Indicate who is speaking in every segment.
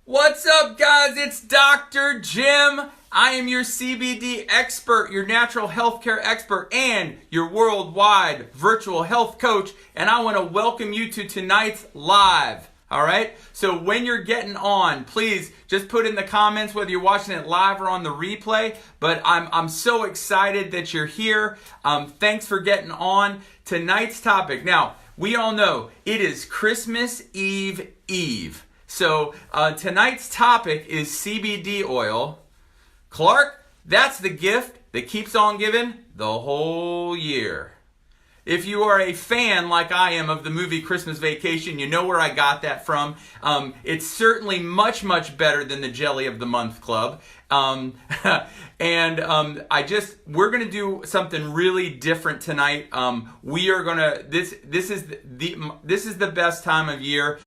Speaker 1: What's up, guys? It's Dr. Jim. I am your CBD expert, your natural healthcare expert, and your worldwide virtual health coach. And I want to welcome you to tonight's live. All right? So when you're getting on, please just put in the comments whether you're watching it live or on the replay. But I'm so excited that you're here. Thanks for getting on. Tonight's topic. Now, we all know it is Christmas Eve. So tonight's topic is CBD oil. Clark, that's the gift that keeps on giving the whole year. If you are a fan like I am of the movie Christmas Vacation, you know where I got that from. It's certainly much better than the Jelly of the Month Club. We're gonna do something really different tonight. This is the best time of year.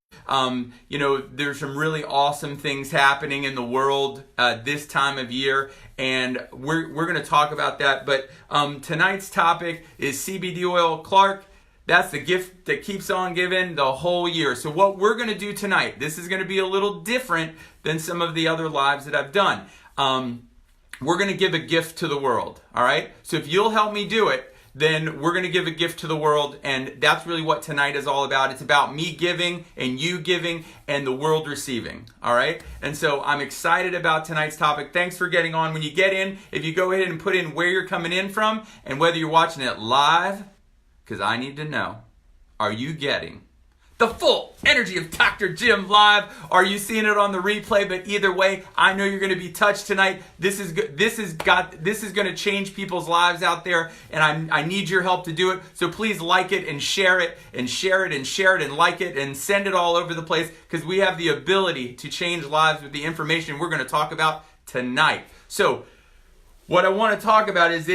Speaker 1: There's some really awesome things happening in the world this time of year, and we're going to talk about that. But tonight's topic is CBD oil. Clark, that's the gift that keeps on giving the whole year. So what we're going to do tonight, this is going to be a little different than some of the other lives that I've done. We're going to give a gift to the world, all right? So if you'll help me do it, then we're going to give a gift to the world, and that's really what tonight is all about. It's about me giving and you giving and the world receiving, all right? And so I'm excited about tonight's topic. Thanks for getting on. When you get in, if you go ahead and put in where you're coming in from and whether you're watching it live, because I need to know, are you getting the full energy of Dr. Jim live? Are you seeing it on the replay? But either way, I know you're going to be touched tonight. This is going to change people's lives out there, and I need your help to do it. So please like it and share it and share it and share it and like it and send it all over the place, because we have the ability to change lives with the information we're going to talk about tonight. So what I want to talk about is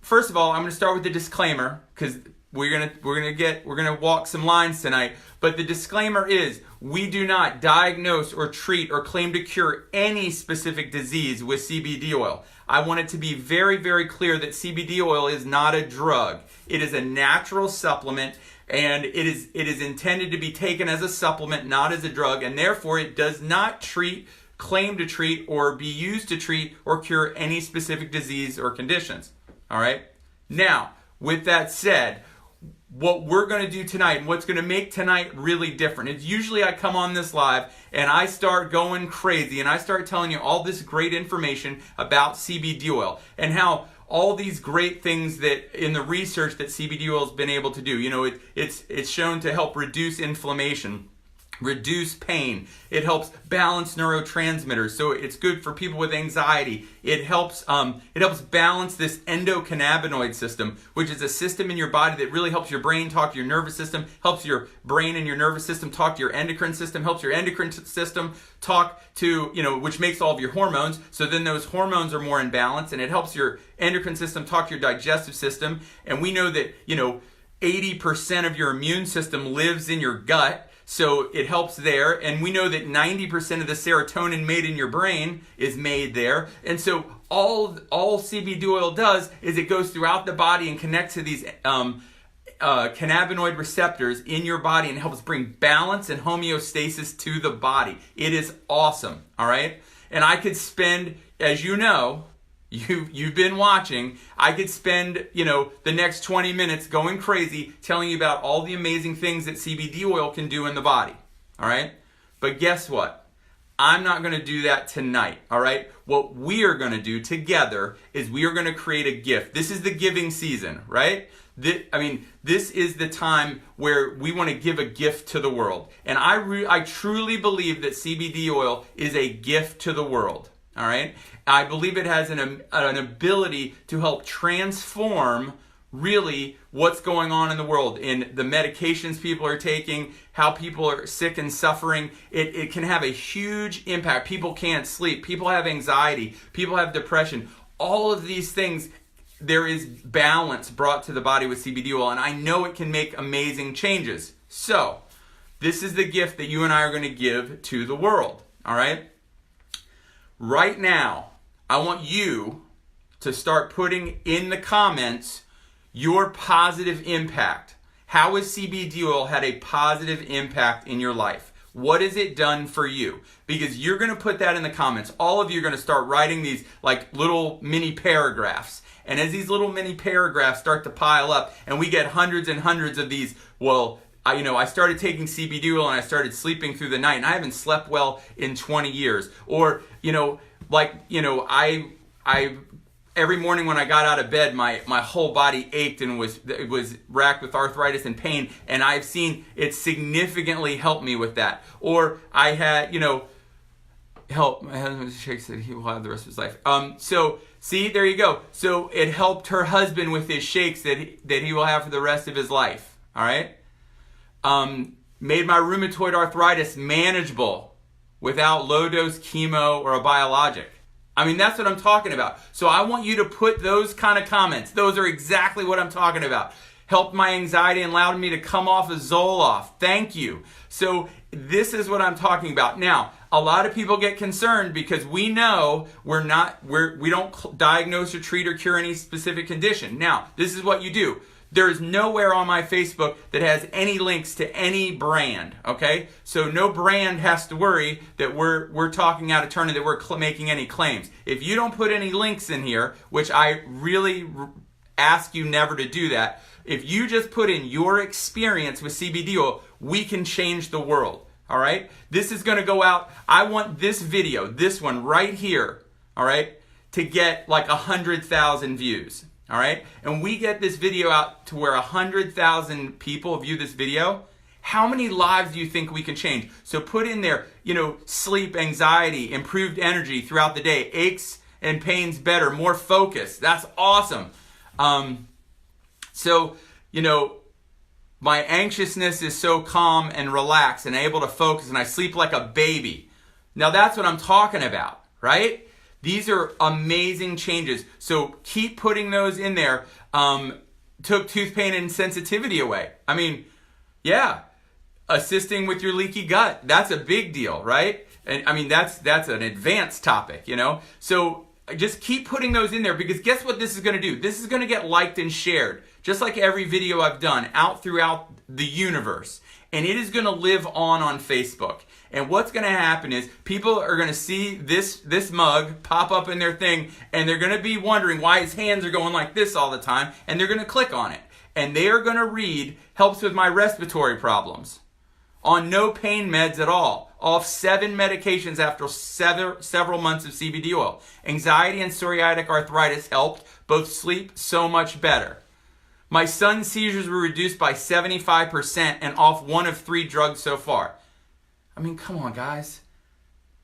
Speaker 1: first of all, I'm going to start with the disclaimer, because we're gonna walk some lines tonight. But the disclaimer is, we do not diagnose or treat or claim to cure any specific disease with CBD oil. I want it to be very, very clear that CBD oil is not a drug. It is a natural supplement, and it is intended to be taken as a supplement, not as a drug, and therefore it does not claim to treat, or be used to treat or cure any specific disease or conditions. All right? Now, with that said, what we're going to do tonight and what's going to make tonight really different is, usually I come on this live and I start going crazy and I start telling you all this great information about CBD oil and how all these great things that in the research that CBD oil has been able to do. It's shown to help reduce inflammation, reduce pain. It helps balance neurotransmitters, so it's good for people with anxiety. It helps balance this endocannabinoid system, which is a system in your body that really helps your brain talk to your nervous system, helps your brain and your nervous system talk to your endocrine system, helps your endocrine system talk to, which makes all of your hormones, so then those hormones are more in balance, and it helps your endocrine system talk to your digestive system. And we know that 80% of your immune system lives in your gut. So it helps there, and we know that 90% of the serotonin made in your brain is made there. And so all CBD oil does is it goes throughout the body and connects to these cannabinoid receptors in your body and helps bring balance and homeostasis to the body. It is awesome, all right? And I could spend, as you know, you've been watching, I could spend, the next 20 minutes going crazy telling you about all the amazing things that CBD oil can do in the body, all right? But guess what? I'm not going to do that tonight, all right? What we are going to do together is we are going to create a gift. This is the giving season, right? This is the time where we want to give a gift to the world. And I truly believe that CBD oil is a gift to the world. All right, I believe it has an ability to help transform really what's going on in the world, in the medications people are taking, how people are sick and suffering. It can have a huge impact. People can't sleep. People have anxiety. People have depression. All of these things, there is balance brought to the body with CBD oil, and I know it can make amazing changes. So this is the gift that you and I are going to give to the world, all right? Right now, I want you to start putting in the comments your positive impact. How has CBD oil had a positive impact in your life? What has it done for you? Because you're going to put that in the comments. All of you are going to start writing these like little mini paragraphs. And as these little mini paragraphs start to pile up, and we get hundreds and hundreds of these, well, I started taking CBD oil and I started sleeping through the night, and I haven't slept well in 20 years. Or, I every morning when I got out of bed, my whole body ached and was racked with arthritis and pain, and I've seen it significantly help me with that. Or I had, help. My husband shakes that he will have the rest of his life. So see, there you go. So it helped her husband with his shakes that he will have for the rest of his life. All right. Made my rheumatoid arthritis manageable without low dose chemo or a biologic. I mean, that's what I'm talking about. So I want you to put those kind of comments. Those are exactly what I'm talking about. Helped my anxiety and allowed me to come off of Zoloft. Thank you. So this is what I'm talking about. Now, a lot of people get concerned because we know we don't diagnose or treat or cure any specific condition. Now, this is what you do. There is nowhere on my Facebook that has any links to any brand, okay? So no brand has to worry that we're talking out of turn and that we're making any claims. If you don't put any links in here, which I really ask you never to do that, if you just put in your experience with CBD oil, we can change the world, all right? This is going to go out. I want this video, this one right here, all right, to get like 100,000 views. All right, and we get this video out to where 100,000 people view this video. How many lives do you think we can change? So put in there, sleep, anxiety, improved energy throughout the day, aches and pains better, more focus. That's awesome. My anxiousness is so calm and relaxed and able to focus, and I sleep like a baby. Now that's what I'm talking about, right? These are amazing changes. So keep putting those in there. Took tooth pain and sensitivity away. I mean, yeah, assisting with your leaky gut. That's a big deal, right? And I mean, that's an advanced topic, So just keep putting those in there, because guess what this is going to do? This is going to get liked and shared, just like every video I've done out throughout the universe. And it is going to live on Facebook. And what's going to happen is people are going to see this mug pop up in their thing, and they're going to be wondering why his hands are going like this all the time, and they're going to click on it. And they are going to read, helps with my respiratory problems, on no pain meds at all, off 7 medications after several months of CBD oil. Anxiety and psoriatic arthritis helped, both sleep so much better. My son's seizures were reduced by 75% and off 1 of 3 drugs so far. I mean, come on, guys.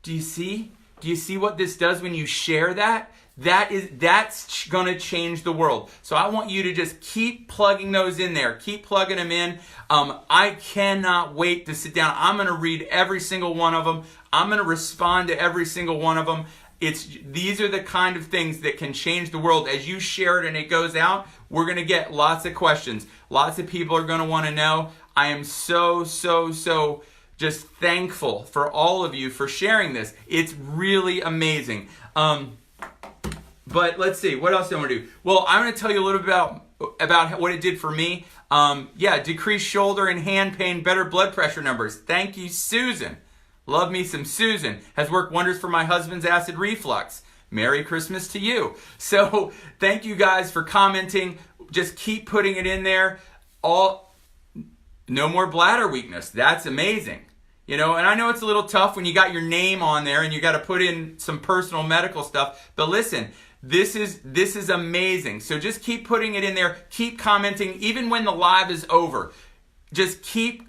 Speaker 1: Do you see? Do you see what this does when you share that? That's going to change the world. So I want you to just keep plugging those in there. Keep plugging them in. I cannot wait to sit down. I'm going to read every single one of them. I'm going to respond to every single one of them. These are the kind of things that can change the world. As you share it and it goes out, we're going to get lots of questions. Lots of people are going to want to know. I am so just thankful for all of you for sharing this. It's really amazing. But let's see, what else do I want to do? Well, I'm going to tell you a little bit about what it did for me. Decreased shoulder and hand pain, better blood pressure numbers. Thank you, Susan. Love me some Susan. Has worked wonders for my husband's acid reflux. Merry Christmas to you. So thank you guys for commenting. Just keep putting it in there. No more bladder weakness. That's amazing. And I know it's a little tough when you got your name on there and you got to put in some personal medical stuff. But listen, this is amazing. So just keep putting it in there. Keep commenting, even when the live is over. Just keep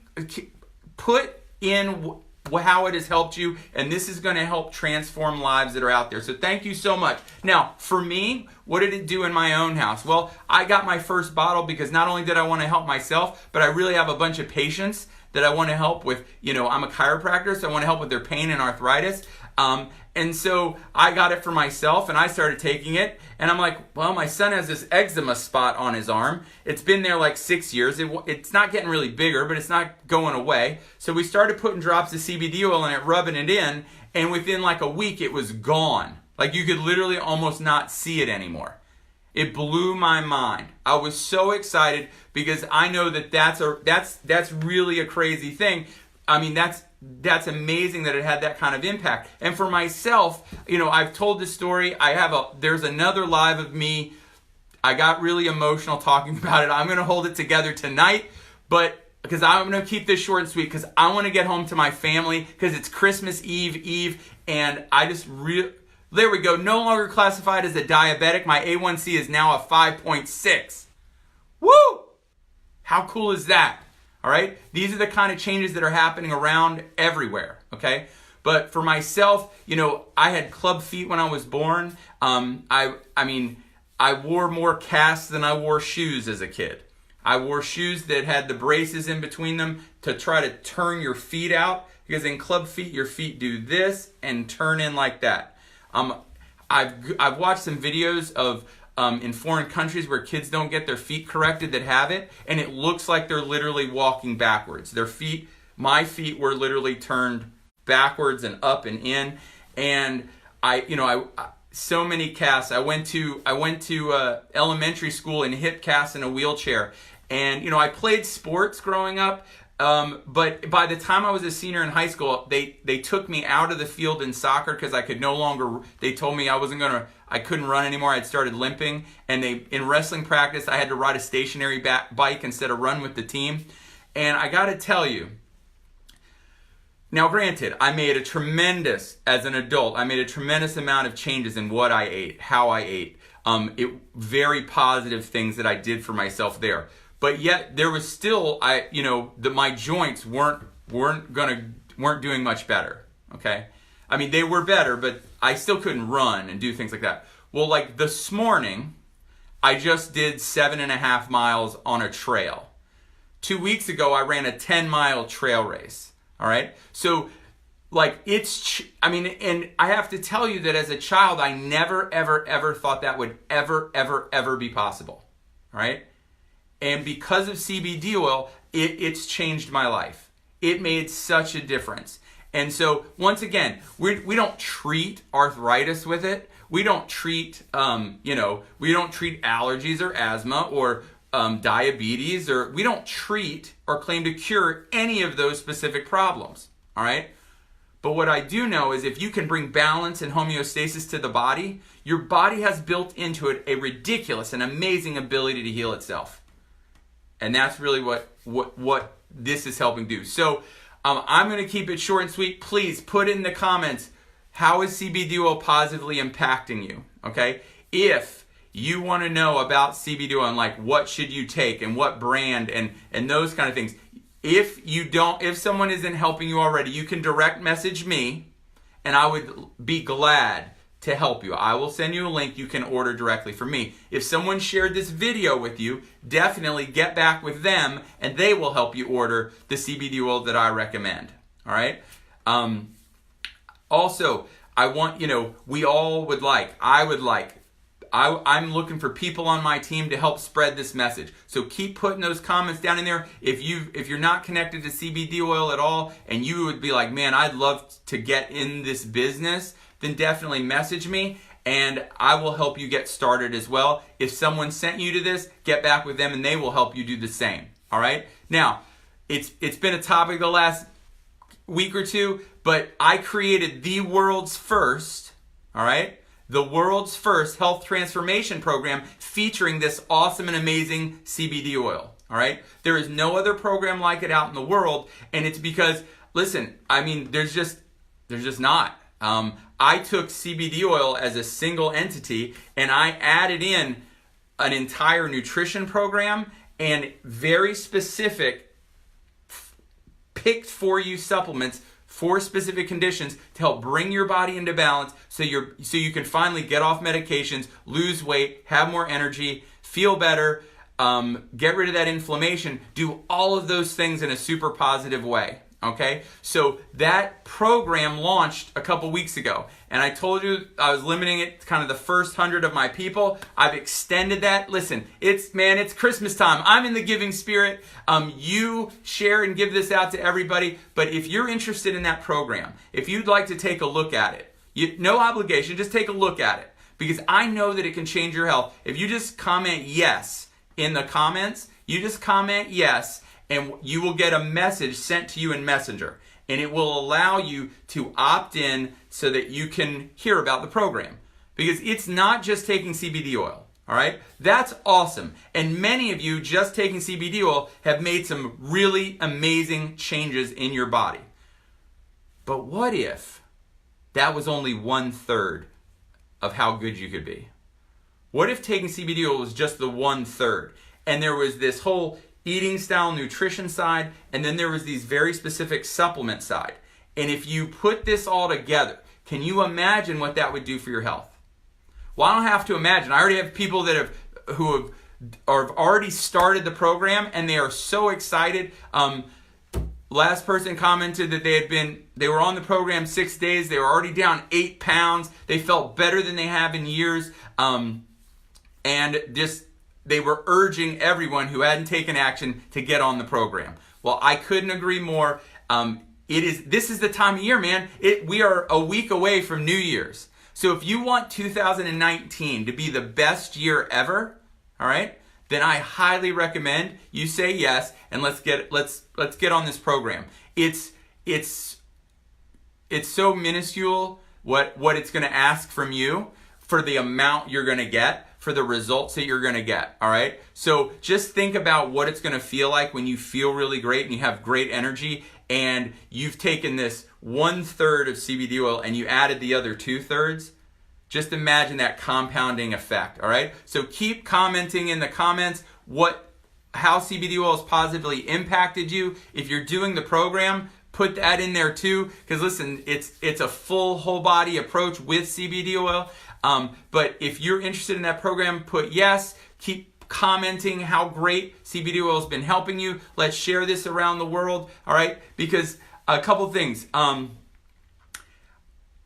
Speaker 1: put in how it has helped you, and this is going to help transform lives that are out there. So thank you so much. Now, for me, what did it do in my own house? Well, I got my first bottle because not only did I want to help myself, but I really have a bunch of patients that I want to help with. I'm a chiropractor, so I want to help with their pain and arthritis. And so I got it for myself, and I started taking it, and I'm like, well, my son has this eczema spot on his arm. It's been there like 6 years. It's not getting really bigger, but it's not going away. So we started putting drops of CBD oil in it, rubbing it in, and within like a week, it was gone. Like you could literally almost not see it anymore. It blew my mind. I was so excited because I know that that's really a crazy thing. I mean, that's amazing that it had that kind of impact. And for myself, I've told this story. There's another live of me. I got really emotional talking about it. I'm going to hold it together tonight, but because I'm going to keep this short and sweet, because I want to get home to my family, because it's Christmas Eve, and there we go. No longer classified as a diabetic. My A1C is now a 5.6. Woo! How cool is that? All right? These are the kind of changes that are happening around everywhere, okay? But for myself, I had club feet when I was born. I wore more casts than I wore shoes as a kid. I wore shoes that had the braces in between them to try to turn your feet out, because in club feet, your feet do this and turn in like that. I've watched some videos of in foreign countries where kids don't get their feet corrected that have it, and it looks like they're literally walking backwards. My feet were literally turned backwards and up and in, and so many casts. I went to elementary school in hip casts in a wheelchair, and I played sports growing up. But by the time I was a senior in high school, they took me out of the field in soccer because I could no longer. They told me I couldn't run anymore. I'd started limping, and in wrestling practice, I had to ride a stationary bike instead of run with the team. And I got to tell you. Now, granted, as an adult, I made a tremendous amount of changes in what I ate, how I ate. Very positive things that I did for myself there. But yet there was still, my joints weren't doing much better. Okay, I mean they were better, but I still couldn't run and do things like that. Well, like this morning, I just did 7.5 miles on a trail. 2 weeks ago, I ran a 10-mile trail race. All right, so and I have to tell you that as a child, I never, ever, ever thought that would ever, ever, ever be possible. All right. And because of CBD oil, it's changed my life. It made such a difference. And so, once again, we don't treat arthritis with it. We don't treat, we don't treat allergies or asthma or diabetes, or we don't treat or claim to cure any of those specific problems. All right? But what I do know is if you can bring balance and homeostasis to the body, your body has built into it a ridiculous and amazing ability to heal itself. And that's really what this is helping do. So I'm going to keep it short and sweet. Please put in the comments, how is CBD oil positively impacting you? Okay? If you want to know about CBD oil and like what should you take and what brand and those kind of things. If someone isn't helping you already, you can direct message me and I would be glad to help you. I will send you a link you can order directly from me. If someone shared this video with you, definitely get back with them and they will help you order the CBD oil that I recommend. All right? Also, I'm looking for people on my team to help spread this message. So keep putting those comments down in there. If you're not connected to CBD oil at all and you would be like, man, I'd love to get in this business, then definitely message me and I will help you get started as well. If someone sent you to this, get back with them and they will help you do the same. All right? Now, it's been a topic the last week or two, but I created the world's first, all right? The world's first health transformation program featuring this awesome and amazing CBD oil, all right? There is no other program like it out in the world, and it's because, listen, I mean, there's just not. I took CBD oil as a single entity and I added in an entire nutrition program and very specific picked for you supplements for specific conditions to help bring your body into balance so you can finally get off medications, lose weight, have more energy, feel better, get rid of that inflammation, do all of those things in a super positive way. Okay, so that program launched a couple weeks ago, and I told you I was limiting it to kind of the first 100 of my people. I've extended that. Listen, it's Christmas time. I'm in the giving spirit. You share and give this out to everybody, but if you're interested in that program, if you'd like to take a look at it, no obligation, just take a look at it, because I know that it can change your health. If you just comment yes in the comments, and you will get a message sent to you in Messenger. and it will allow you to opt in so that you can hear about the program. Because it's not just taking CBD oil, all right? That's awesome. And many of you just taking CBD oil have made some really amazing changes in your body. But what if that was only 1/3 of how good you could be? What if taking CBD oil was just the 1/3, and there was this whole eating style nutrition side, and then there was these very specific supplement side? And if you put this all together, can you imagine what that would do for your health? Well, I don't have to imagine. I already have people that have already started the program, and they are so excited. Last person commented that they were on the program 6 days. They were already down 8 pounds. They felt better than they have in years. And just they were urging everyone who hadn't taken action to get on the program. Well, I couldn't agree more. This is the time of year, man. We are a week away from New Year's. So if you want 2019 to be the best year ever, all right, then I highly recommend you say yes, and let's get on this program. It's so minuscule what it's going to ask from you for the amount you're going to get, for the results that you're going to get, all right? So just think about what it's going to feel like when you feel really great and you have great energy, and you've taken this 1/3 of CBD oil and you added the other 2/3. Just imagine that compounding effect, all right? So keep commenting in the comments how CBD oil has positively impacted you. If you're doing the program, put that in there too, because listen, it's a full whole body approach with CBD oil. But if you're interested in that program, put yes. Keep commenting how great CBD oil has been helping you. Let's share this around the world, all right? Because a couple things.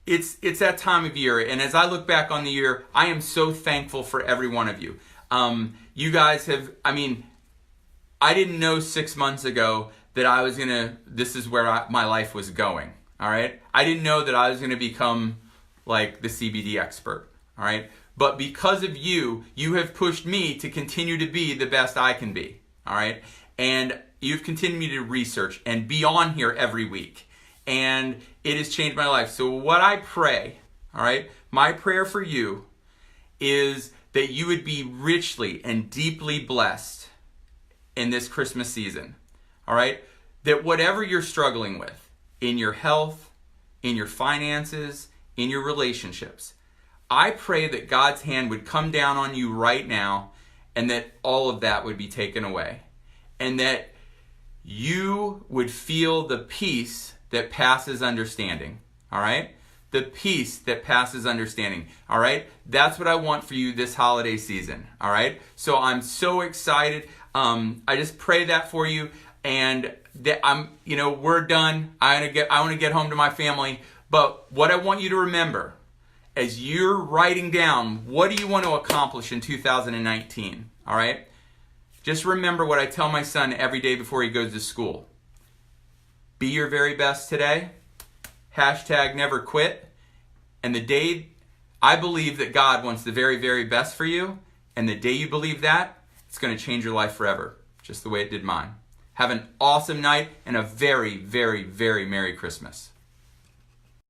Speaker 1: It's that time of year, and as I look back on the year, I am so thankful for every one of you. You guys have, I didn't know 6 months ago that this is where my life was going, all right? I didn't know that I was going to become like the CBD expert, all right? But because of you, you have pushed me to continue to be the best I can be, all right? And you've continued to research and be on here every week. And it has changed my life. So what I pray, all right, my prayer for you is that you would be richly and deeply blessed in this Christmas season, all right? That whatever you're struggling with in your health, in your finances, in your relationships, I pray that God's hand would come down on you right now, and that all of that would be taken away, and that you would feel the peace that passes understanding, all right? The peace that passes understanding, all right? That's what I want for you this holiday season, all right? So I'm so excited. I just pray that for you, and that we're done. I want to get home to my family. But what I want you to remember, as you're writing down, what do you want to accomplish in 2019, all right? Just remember what I tell my son every day before he goes to school. Be your very best today. #never quit. And the day I believe that God wants the very, very best for you, and the day you believe that, it's going to change your life forever, just the way it did mine. Have an awesome night and a very, very, very Merry Christmas.